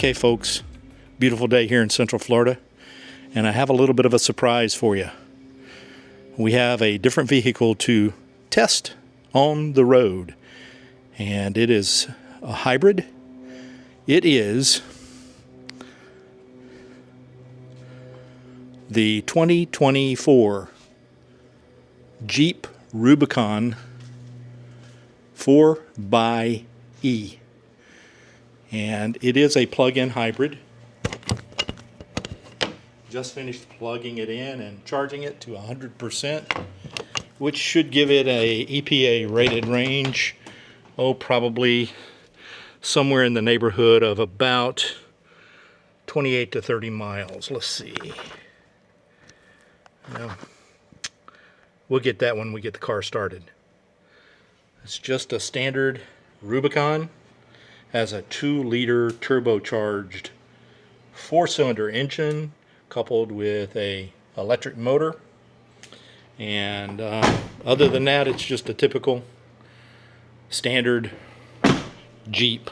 Okay, folks, beautiful day here in Central Florida, and I have a little bit of a surprise for you. We have a different vehicle to test on the road, and it is a hybrid. It is the 2024 Jeep Rubicon 4xe. And it is a plug-in hybrid. Just finished plugging it in and charging it to 100%, which should give it a EPA rated range, probably somewhere in the neighborhood of about 28 to 30 miles. Let's see. Well, we'll get that when we get the car started. It's just a standard Rubicon. Has a 2-liter turbocharged 4-cylinder engine coupled with a electric motor, and other than that, it's just a typical standard Jeep.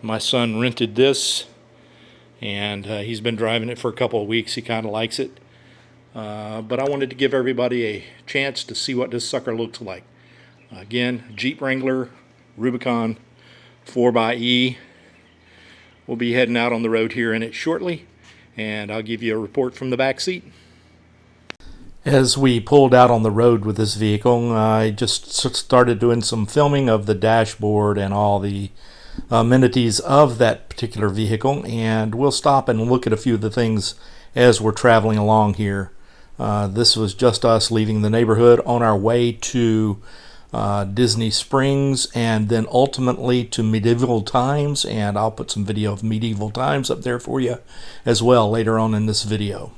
My son rented this, and he's been driving it for a couple of weeks. He kind of likes it, but I wanted to give everybody a chance to see what this sucker looks like. Again, Jeep Wrangler Rubicon 4xe. We'll be heading out on the road here in it shortly, and I'll give you a report from the back seat. As we pulled out on the road with this vehicle, I just started doing some filming of the dashboard and all the amenities of that particular vehicle, and we'll stop and look at a few of the things as we're traveling along here. This was just us leaving the neighborhood on our way to Disney Springs, and then ultimately to medieval times, and I'll put some video of medieval times up there for you as well later on in this video.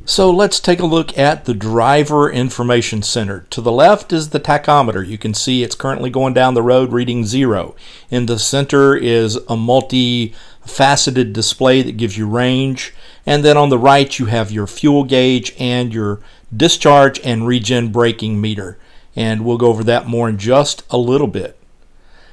So let's take a look at the driver information center. To the left is the tachometer. You can see it's currently going down the road reading 0. In the center is a multi-faceted display that gives you range, and then on the right you have your fuel gauge and your discharge and regen braking meter. And we'll go over that more in just a little bit.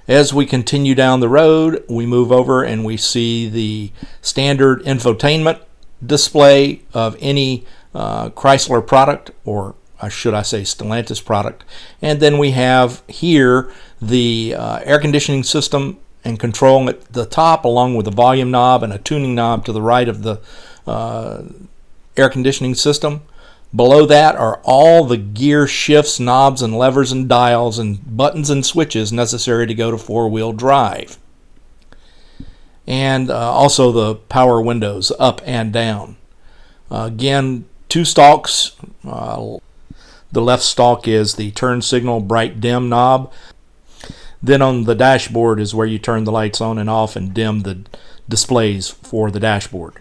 As we continue down the road, we move over and we see the standard infotainment display of any Chrysler product, or should I say Stellantis product. And then we have here the air conditioning system and control at the top, along with a volume knob and a tuning knob to the right of the air conditioning system. Below that are all the gear shifts, knobs, and levers and dials and buttons and switches necessary to go to 4-wheel drive. And also the power windows up and down. Again, 2 stalks. The left stalk is the turn signal bright dim knob. Then on the dashboard is where you turn the lights on and off and dim the displays for the dashboard.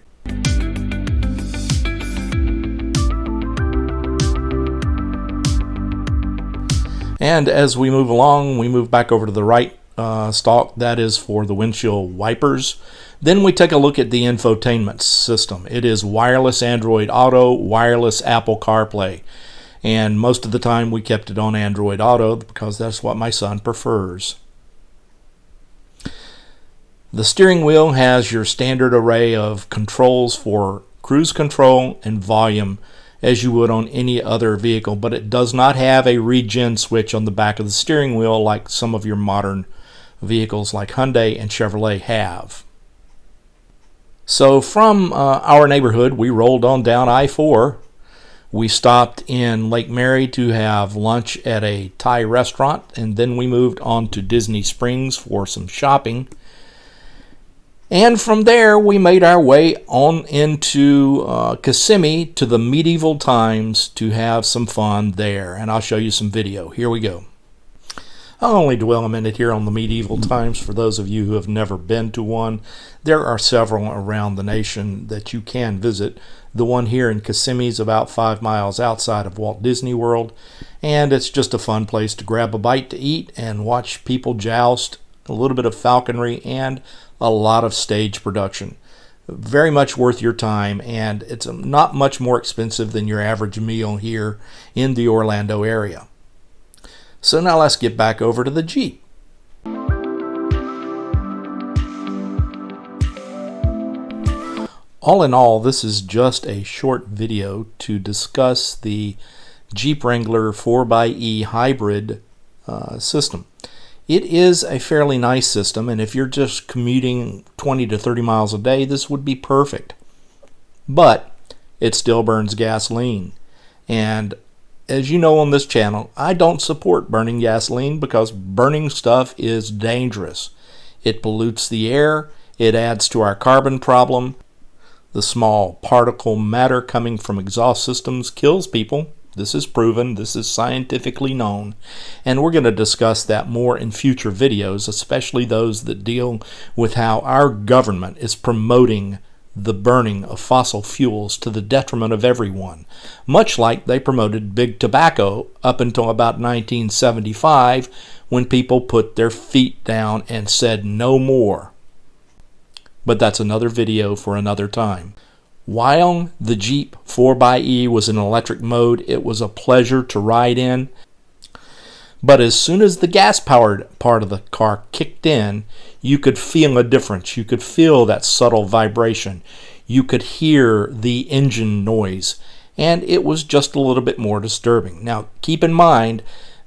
And as we move along, we move back over to the right stalk. That is for the windshield wipers. Then we take a look at the infotainment system. It is wireless Android Auto, wireless Apple CarPlay. And most of the time we kept it on Android Auto because that's what my son prefers. The steering wheel has your standard array of controls for cruise control and volume, as you would on any other vehicle, but it does not have a regen switch on the back of the steering wheel like some of your modern vehicles like Hyundai and Chevrolet have. So from our neighborhood, we rolled on down I-4. We stopped in Lake Mary to have lunch at a Thai restaurant, and then we moved on to Disney Springs for some shopping. And from there, we made our way on into Kissimmee to the medieval times to have some fun there. And I'll show you some video. Here we go. I'll only dwell a minute here on the medieval times for those of you who have never been to one. There are several around the nation that you can visit. The one here in Kissimmee is about 5 miles outside of Walt Disney World. And it's just a fun place to grab a bite to eat and watch people joust, a little bit of falconry, and a lot of stage production. Very much worth your time, and it's not much more expensive than your average meal here in the Orlando area. So now let's get back over to the Jeep. All in all, this is just a short video to discuss the Jeep Wrangler 4xe hybrid system. It is a fairly nice system, and if you're just commuting 20 to 30 miles a day, this would be perfect. But it still burns gasoline. And as you know on this channel, I don't support burning gasoline because burning stuff is dangerous. It pollutes the air, it adds to our carbon problem. The small particle matter coming from exhaust systems kills people. This is proven, this is scientifically known, and we're going to discuss that more in future videos, especially those that deal with how our government is promoting the burning of fossil fuels to the detriment of everyone, much like they promoted big tobacco up until about 1975 when people put their feet down and said no more. But that's another video for another time. While the Jeep 4xe was in electric mode, it was a pleasure to ride in. But as soon as the gas-powered part of the car kicked in, you could feel a difference. You could feel that subtle vibration. You could hear the engine noise. And it was just a little bit more disturbing. Now, keep in mind,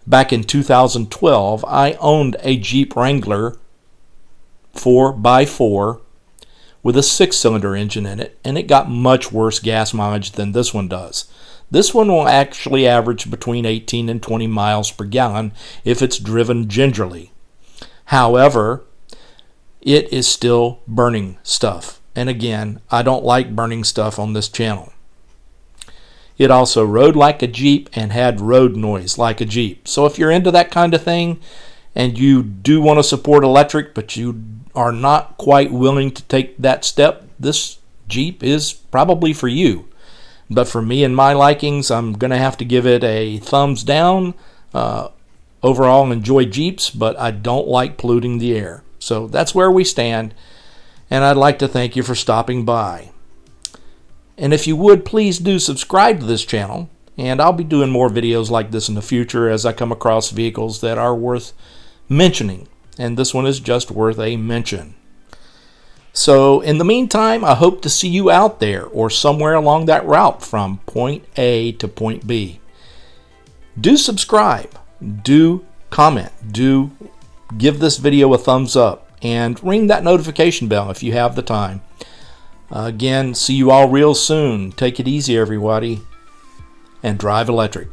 back in 2012, I owned a Jeep Wrangler 4x4 with a 6-cylinder engine in it, and it got much worse gas mileage than this one does. This one will actually average between 18 and 20 miles per gallon if it's driven gingerly. However, it is still burning stuff. And again, I don't like burning stuff on this channel. It also rode like a Jeep and had road noise like a Jeep. So if you're into that kind of thing and you do want to support electric, but you are not quite willing to take that step, this Jeep is probably for you. But for me and my likings, I'm going to have to give it a thumbs down. Overall, I enjoy Jeeps, but I don't like polluting the air. So that's where we stand, and I'd like to thank you for stopping by. And if you would, please do subscribe to this channel, and I'll be doing more videos like this in the future as I come across vehicles that are worth mentioning. And this one is just worth a mention. So in the meantime, I hope to see you out there or somewhere along that route from point A to point B. Do subscribe, do comment, do give this video a thumbs up, and ring that notification bell if you have the time. Again, see you all real soon. Take it easy, everybody, and drive electric.